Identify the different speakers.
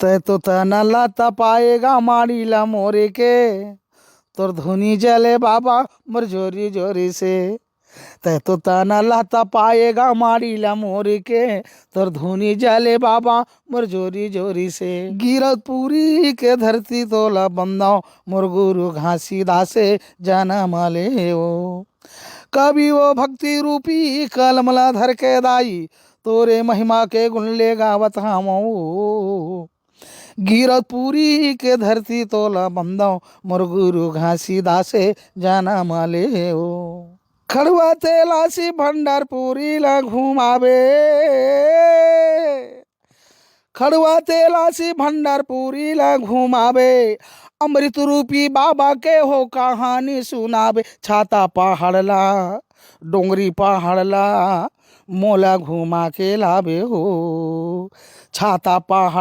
Speaker 1: तय तो तनला तपाएगा माड़ीला मोरे के तोर धुनी जले बाबा मोर जोरी जोरी से। तय तो तनला तपाएगा माड़ीला मोरे के तोर धुनी जले बाबा मोर जोरी जोरी से। गिरत पूरी के धरती तोला बंदाओ मोर गुरु घासीदासे जन्म ले वो। कभी वो भक्ति रूपी कलमला धर के दाई तोरे महिमा के गुण ले गावत हमो। गिरत पूरी के धरती तोला बंदाओ मोर गुरु घासीदासे जन्म ले वो। खड़ुआ तेलासी भंडारपुरी ला घुमावे। खड़ुआ तेलासी भंडारपुरी ला घुमावे। अमृत रूपी बाबा के हो कहानी सुनावे। छाता पहाड़ला डोंगरी पहाड़ला मोला घुमा के लावे हो। छाता पहाड़